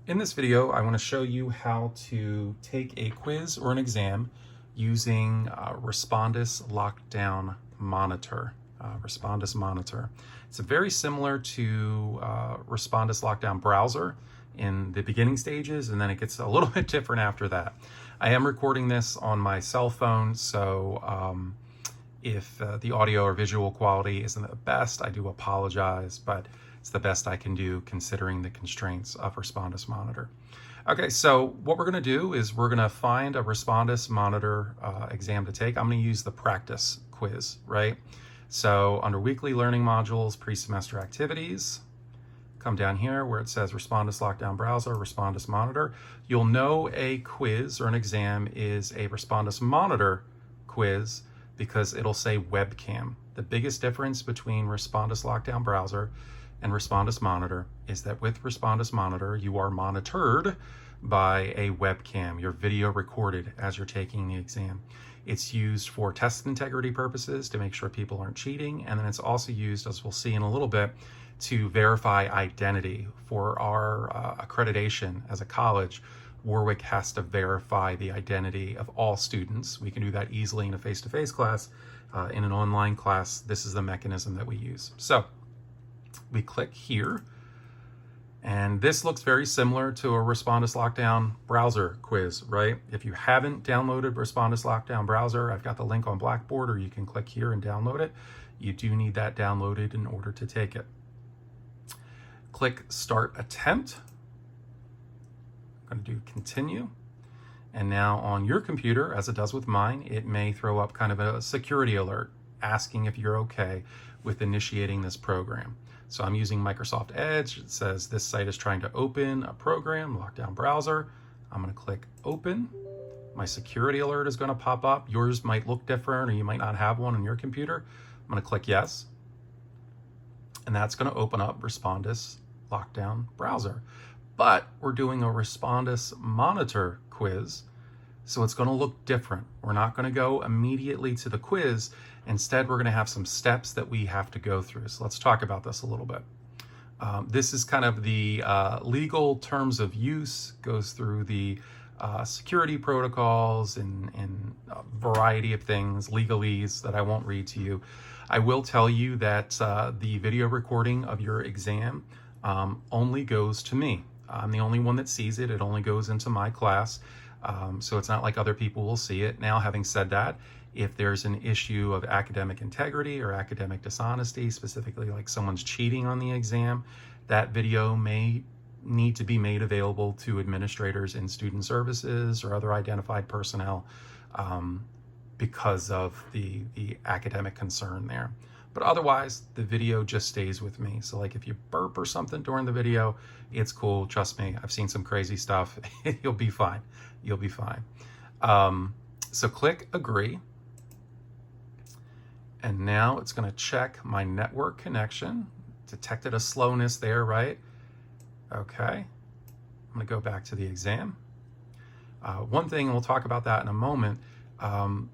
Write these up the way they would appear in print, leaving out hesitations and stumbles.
In this video, I want to show you how to take a quiz or an exam using Respondus Lockdown Monitor. Respondus Monitor. It's very similar to Respondus Lockdown Browser in the beginning stages, and then it gets a little bit different after that. I am recording this on my cell phone, so if the audio or visual quality isn't the best, I do apologize, but it's the best I can do considering the constraints of Respondus Monitor. Okay, so what we're going to do is we're going to find a Respondus Monitor exam to take. I'm going to use the practice quiz, right? So under weekly learning modules, pre-semester activities, come down here where it says Respondus Lockdown Browser, Respondus Monitor. You'll know a quiz or an exam is a Respondus Monitor quiz because it'll say Webcam. The biggest difference between Respondus Lockdown Browser and Respondus Monitor is that with Respondus Monitor, you are monitored by a webcam. Your video recorded as you're taking the exam. It's used for test integrity purposes to make sure people aren't cheating, and then it's also used, as we'll see in a little bit, to verify identity. For our accreditation as a college, Warwick has to verify the identity of all students. We can do that easily in a face-to-face class. In an online class, this is the mechanism that we use. So we click here, and this looks very similar to a Respondus Lockdown Browser quiz, right? If you haven't downloaded Respondus Lockdown Browser, I've got the link on Blackboard, or you can click here and download it. You do need that downloaded in order to take it. Click Start Attempt. I'm going to do Continue. And now on your computer, as it does with mine, it may throw up kind of a security alert asking if you're okay with initiating this program. So I'm using Microsoft Edge. It says this site is trying to open a program, Lockdown Browser. I'm going to click Open. My security alert is going to pop up. Yours might look different, or you might not have one on your computer. I'm going to click Yes. And that's going to open up Respondus Lockdown Browser. But we're doing a Respondus Monitor quiz, so it's going to look different. We're not going to go immediately to the quiz. Instead, we're going to have some steps that we have to go through. So let's talk about this a little bit. This is kind of the legal terms of use, goes through the security protocols and a variety of things, legalese that I won't read to you. I will tell you that the video recording of your exam only goes to me. I'm the only one that sees it. It only goes into my class. So it's not like other people will see it. Now, having said that, if there's an issue of academic integrity or academic dishonesty, specifically like someone's cheating on the exam, that video may need to be made available to administrators in student services or other identified personnel because of the academic concern there. But otherwise, the video just stays with me. So like if you burp or something during the video, it's cool. Trust me, I've seen some crazy stuff. You'll be fine. You'll be fine. So click Agree. And now it's going to check my network connection. Detected a slowness there, right? Okay. I'm going to go back to the exam. One thing, and we'll talk about that in a moment,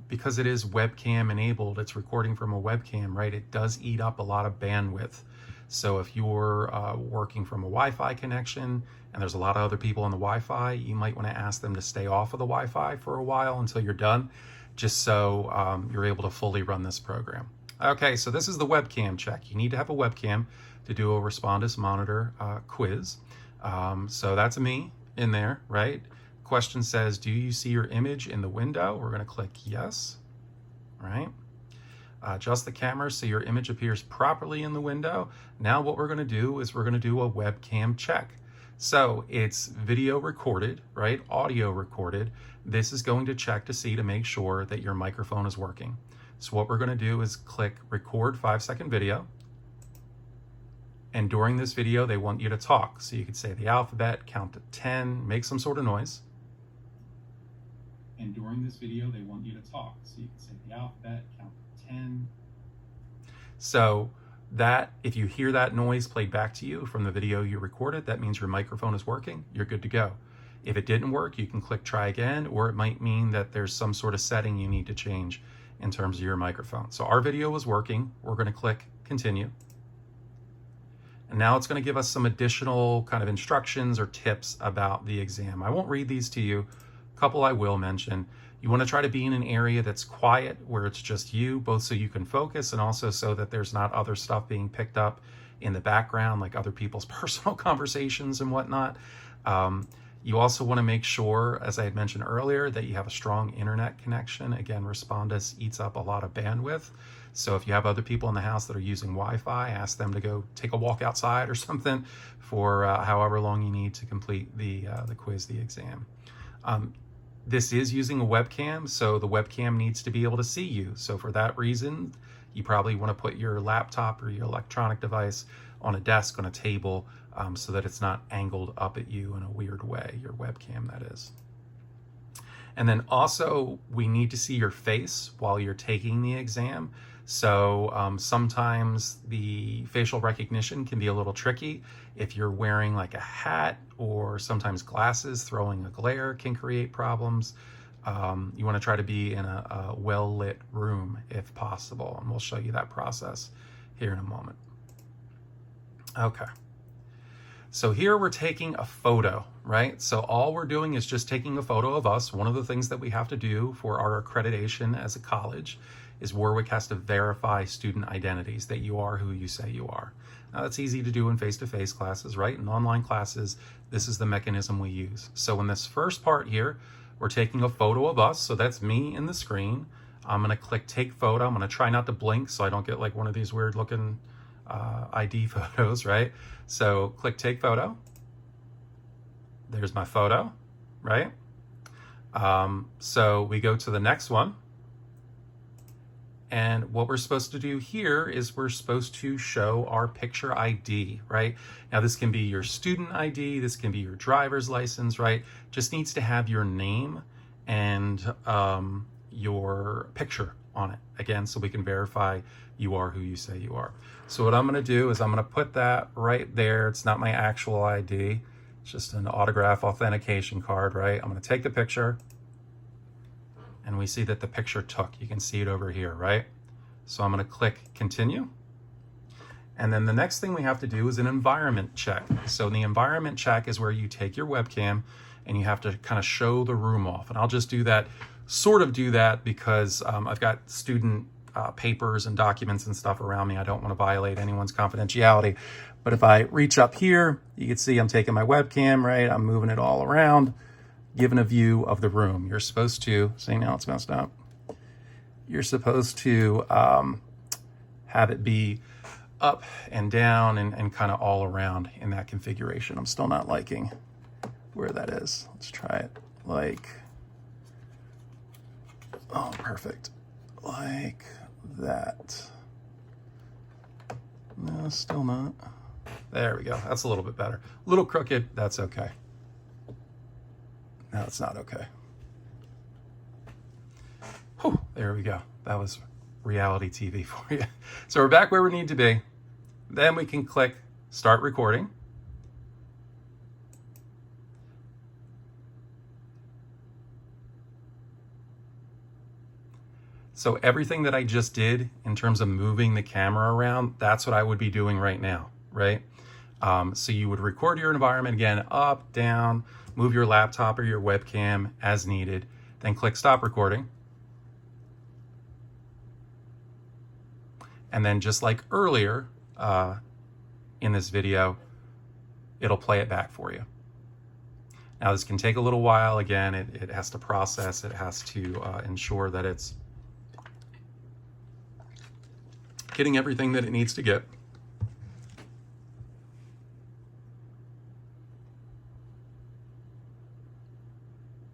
because it is webcam enabled, it's recording from a webcam, right? It does eat up a lot of bandwidth. So if you're working from a Wi-Fi connection and there's a lot of other people on the Wi-Fi, you might want to ask them to stay off of the Wi-Fi for a while until you're done, just so you're able to fully run this program. Okay, so this is the webcam check. You need to have a webcam to do a Respondus Monitor quiz. So that's me in there, right? Question says, do you see your image in the window? We're going to click yes, right? Adjust the camera so your image appears properly in the window. Now what we're going to do is we're going to do a webcam check. So it's video recorded, right? Audio recorded. This is going to check to make sure that your microphone is working. So what we're going to do is click record 5-second video. And during this video, they want you to talk. So you could say the alphabet, count to 10, make some sort of noise. And during this video, they want you to talk. So you can say the alphabet, count to 10. So that, if you hear that noise played back to you from the video you recorded, that means your microphone is working. You're good to go. If it didn't work, you can click try again, or it might mean that there's some sort of setting you need to change in terms of your microphone. So our video was working. We're going to click continue. And now it's going to give us some additional kind of instructions or tips about the exam. I won't read these to you. A couple I will mention. You want to try to be in an area that's quiet, where it's just you, both so you can focus and also so that there's not other stuff being picked up in the background, like other people's personal conversations and whatnot. You also want to make sure, as I had mentioned earlier, that you have a strong internet connection. Again, Respondus eats up a lot of bandwidth. So if you have other people in the house that are using Wi-Fi, ask them to go take a walk outside or something for however long you need to complete the quiz, the exam. This is using a webcam, so the webcam needs to be able to see you. So for that reason, you probably want to put your laptop or your electronic device on a desk, on a table, so that it's not angled up at you in a weird way, your webcam, that is. And then also, we need to see your face while you're taking the exam. So sometimes the facial recognition can be a little tricky. If you're wearing like a hat or sometimes glasses, throwing a glare can create problems. You want to try to be in a well-lit room if possible, and we'll show you that process here in a moment. Okay. So here we're taking a photo, right? So all we're doing is just taking a photo of us. One of the things that we have to do for our accreditation as a college is Warwick has to verify student identities, that you are who you say you are. Now that's easy to do in face-to-face classes, right? In online classes, this is the mechanism we use. So in this first part here, we're taking a photo of us. So that's me in the screen. I'm gonna click take photo. I'm gonna try not to blink so I don't get like one of these weird looking ID photos, right? So click take photo. There's my photo, right? So we go to the next one. And what we're supposed to do here is we're supposed to show our picture ID, right? Now this can be your student ID, this can be your driver's license, right? Just needs to have your name and your picture on it, again, so we can verify you are who you say you are. So what I'm gonna do is I'm gonna put that right there. It's not my actual ID, it's just an autograph authentication card, right? I'm gonna take the picture, and we see that the picture took. You can see it over here, right? So I'm gonna click continue. And then the next thing we have to do is an environment check. So the environment check is where you take your webcam and you have to kind of show the room off. And I'll just do that, sort of do that because I've got student papers and documents and stuff around me. I don't wanna violate anyone's confidentiality. But if I reach up here, you can see I'm taking my webcam, right? I'm moving it all around, given a view of the room. You're supposed to, see now it's messed up. You're supposed to have it be up and down and kind of all around in that configuration. I'm still not liking where that is. Let's try it like, oh, perfect. Like that. No, still not. There we go. That's a little bit better. A little crooked, that's okay. No, it's not okay. Whew, there we go. That was reality TV for you. So we're back where we need to be. Then we can click start recording. So everything that I just did in terms of moving the camera around, that's what I would be doing right now, right? So you would record your environment again, up, down, move your laptop or your webcam as needed, then click stop recording. And then just like earlier in this video, it'll play it back for you. Now this can take a little while. Again, it has to process, it has to ensure that it's getting everything that it needs to get.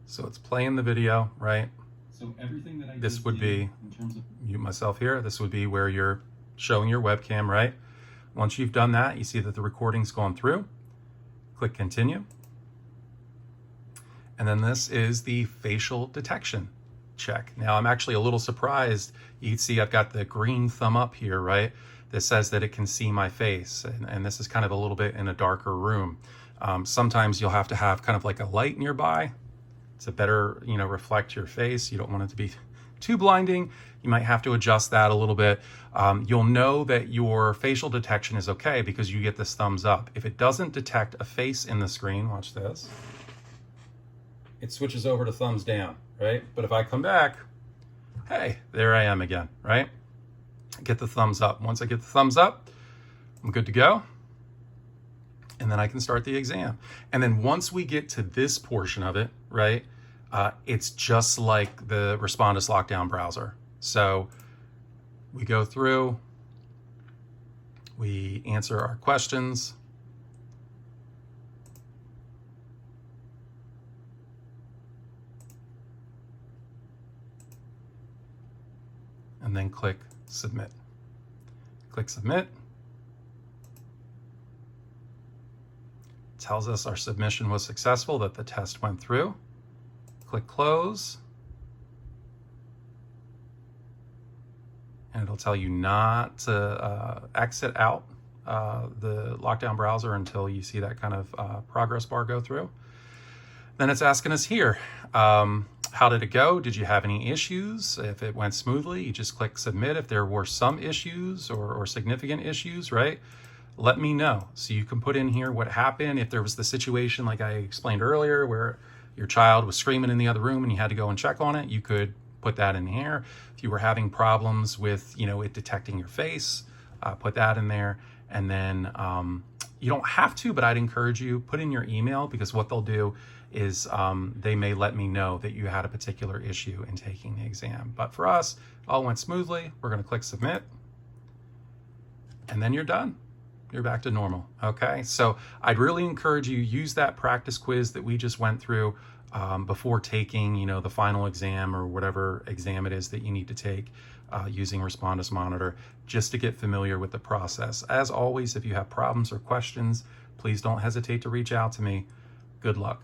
So it's playing the video, right? So everything that I this would be, in terms of mute myself here, this would be where you're showing your webcam, right? Once you've done that, you see that the recording's gone through. Click continue. And then this is the facial detection check. Now I'm actually a little surprised. You can see I've got the green thumb up here, right? That says that it can see my face. And this is kind of a little bit in a darker room. Sometimes you'll have to have kind of like a light nearby to better, reflect your face. You don't want it to be too blinding, you might have to adjust that a little bit. You'll know that your facial detection is okay because you get this thumbs up. If it doesn't detect a face in the screen, watch this, it switches over to thumbs down, right? But if I come back, hey, there I am again, right? Get the thumbs up. Once I get the thumbs up, I'm good to go. And then I can start the exam. And then once we get to this portion of it, right, it's just like the Respondus lockdown browser. So we go through, we answer our questions, and then click submit. Click submit. Tells us our submission was successful, that the test went through. Click close. And it'll tell you not to exit out the lockdown browser until you see that kind of progress bar go through. Then it's asking us here, how did it go? Did you have any issues? If it went smoothly, you just click submit. If there were some issues or significant issues, right? Let me know. So you can put in here what happened. If there was the situation like I explained earlier where your child was screaming in the other room and you had to go and check on it, you could put that in here. If you were having problems with, it detecting your face, put that in there. And then you don't have to, but I'd encourage you, put in your email, because what they'll do is they may let me know that you had a particular issue in taking the exam. But for us, all went smoothly. We're going to click submit, and then you're done. You're back to normal. Okay, so I'd really encourage you, use that practice quiz that we just went through before taking, the final exam or whatever exam it is that you need to take using Respondus Monitor, just to get familiar with the process. As always, if you have problems or questions, please don't hesitate to reach out to me. Good luck.